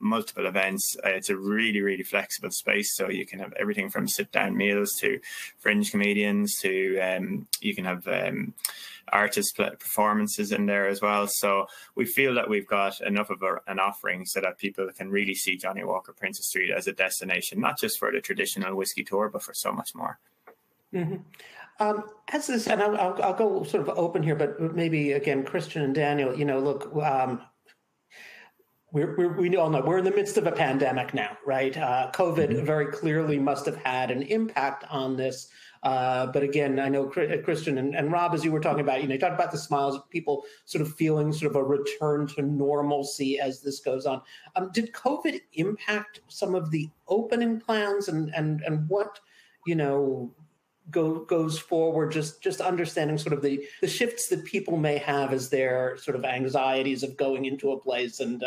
multiple events. It's a really, really flexible space. So you can have everything from sit-down meals to fringe comedians to you can have artist performances in there as well. So we feel that we've got enough of an offering so that people can really see Johnnie Walker Princes Street as a destination, not just for the traditional whiskey tour, but for so much more. Mm-hmm. As this, and I'll go sort of open here, but maybe again, Christian and Daniel, look, we all know we're in the midst of a pandemic now, right? COVID very clearly must have had an impact on this. But again, I know Christian and Rob, as you were talking about, you talked about the smiles of people sort of feeling sort of a return to normalcy as this goes on. Did COVID impact some of the opening plans and what, goes forward, just understanding sort of the shifts that people may have as their sort of anxieties of going into a place and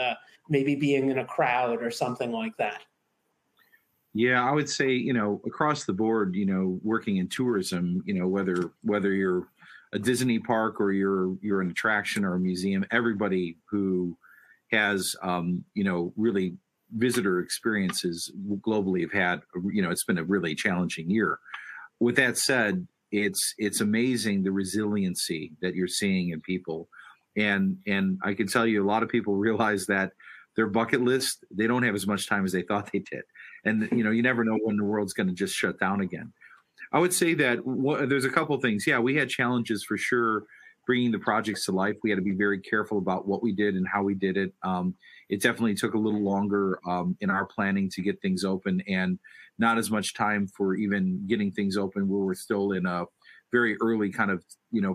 maybe being in a crowd or something like that? Yeah, I would say, across the board, working in tourism, whether you're a Disney park or you're an attraction or a museum, everybody who has, really visitor experiences globally have had, it's been a really challenging year. With that said, it's amazing the resiliency that you're seeing in people. And I can tell you a lot of people realize that their bucket list, they don't have as much time as they thought they did. And, you never know when the world's going to just shut down again. I would say that there's a couple of things. Yeah, we had challenges for sure bringing the projects to life. We had to be very careful about what we did and how we did it. It definitely took a little longer in our planning to get things open and not as much time for even getting things open where we're still in a very early kind of,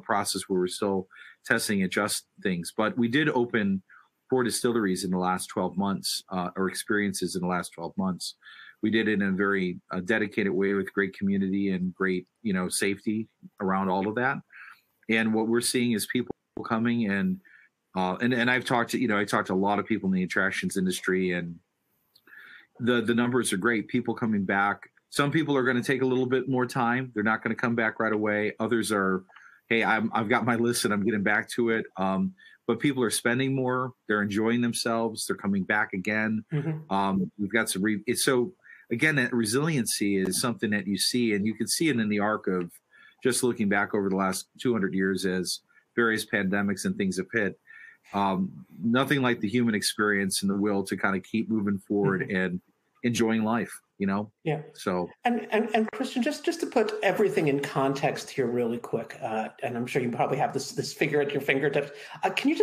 process where we're still testing, adjust things. But we did open 4 distilleries in the last 12 months, or experiences in the last 12 months. We did it in a very dedicated way with great community and great, safety around all of that. And what we're seeing is people coming and I've talked to, I talked to a lot of people in the attractions industry, and the numbers are great. People coming back. Some people are going to take a little bit more time. They're not going to come back right away. Others are, hey, I've got my list and I'm getting back to it. But people are spending more. They're enjoying themselves. They're coming back again. Mm-hmm. We've got some. So again, that resiliency is something that you see, and you can see it in the arc of just looking back over the last 200 years as various pandemics and things have hit. Nothing like the human experience and the will to kind of keep moving forward mm-hmm. and enjoying life. Yeah. So and Christian, just to put everything in context here, really quick, and I'm sure you probably have this figure at your fingertips. Can you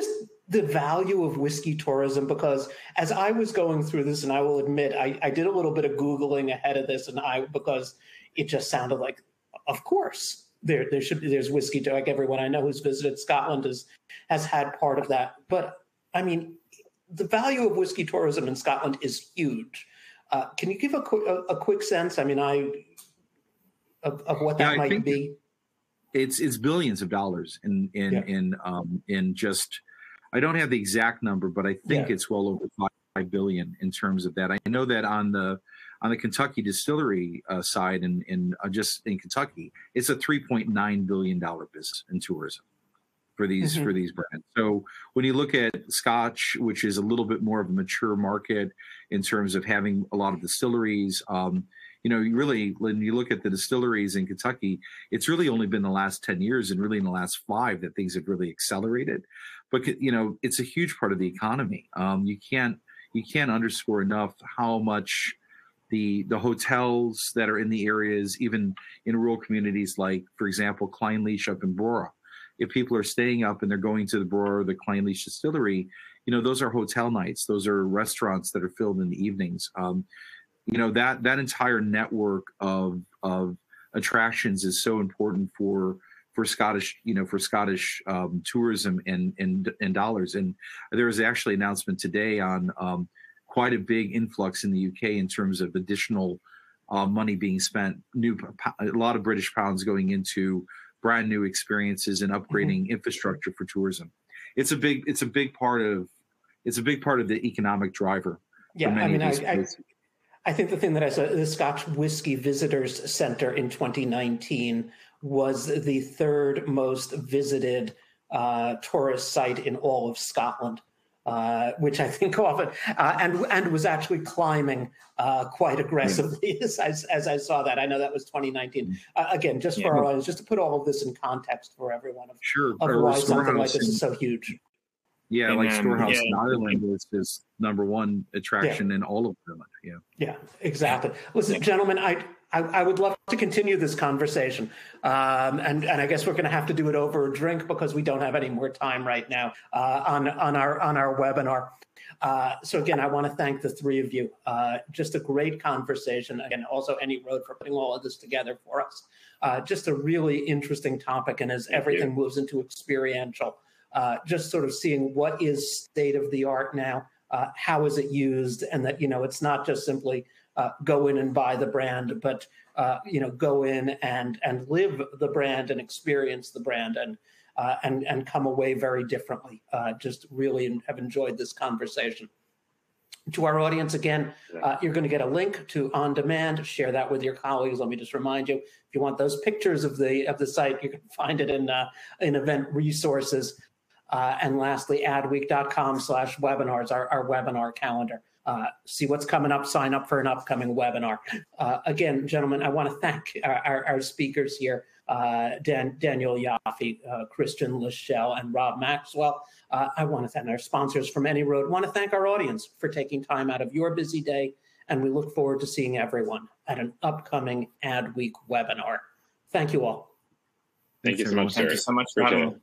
the value of whiskey tourism? Because as I was going through this, and I will admit, I did a little bit of Googling ahead of this, because it just sounded like, of course, there's whiskey. Like everyone I know who's visited Scotland has had part of that. But I mean, the value of whiskey tourism in Scotland is huge. Can you give a quick sense? I mean, of what that might be? It's billions of dollars in just. I don't have the exact number, but I think it's well over $5 billion in terms of that. I know that on the Kentucky distillery side, in just in Kentucky, it's a $3.9 billion business in tourism for these mm-hmm. for these brands. So when you look at Scotch, which is a little bit more of a mature market in terms of having a lot of distilleries, you really, when you look at the distilleries in Kentucky, it's really only been the last 10 years and really in the last 5 that things have really accelerated. But it's a huge part of the economy. You can't underscore enough how much the hotels that are in the areas, even in rural communities like, for example, Clynelish up in Brora. If people are staying up and they're going to the Brora or the Clynelish distillery, those are hotel nights. Those are restaurants that are filled in the evenings. That entire network of attractions is so important for Scottish, for Scottish tourism and dollars. And there was actually an announcement today on quite a big influx in the UK in terms of additional money being spent, a lot of British pounds going into brand new experiences and upgrading infrastructure for tourism. It's a big part of the economic driver. Yeah, I mean, I think the thing that I saw, the Scotch Whisky Visitors Center in 2019 was the third most visited tourist site in all of Scotland, which I think often, and was actually climbing quite aggressively as I saw that. I know that was 2019. Again, just for our audience, just to put all of this in context for everyone of why something like this is so huge. Yeah, like Storehouse in Ireland is number one attraction in all of them. Yeah, exactly. Listen, gentlemen, I would love to continue this conversation, and I guess we're going to have to do it over a drink because we don't have any more time right now on our webinar. So again, I want to thank the three of you. Just a great conversation. Again, also AnyRoad for putting all of this together for us. Just a really interesting topic, and as everything moves into experiential. Just sort of seeing what is state of the art now, how is it used, and that, it's not just simply go in and buy the brand, but, go in and live the brand and experience the brand and come away very differently. Just really have enjoyed this conversation. To our audience, again, you're going to get a link to On Demand. Share that with your colleagues. Let me just remind you, if you want those pictures of the site, you can find it in event resources. And lastly, adweek.com/webinars, our webinar calendar. See what's coming up, sign up for an upcoming webinar. Again, gentlemen, I want to thank our speakers here, Daniel Yaffe, Christian Lachelle, and Rob Maxwell. I want to thank our sponsors from AnyRoad. I want to thank our audience for taking time out of your busy day, and we look forward to seeing everyone at an upcoming Ad Week webinar. Thank you all. Thank you so much, sir. Thank you so much for having me.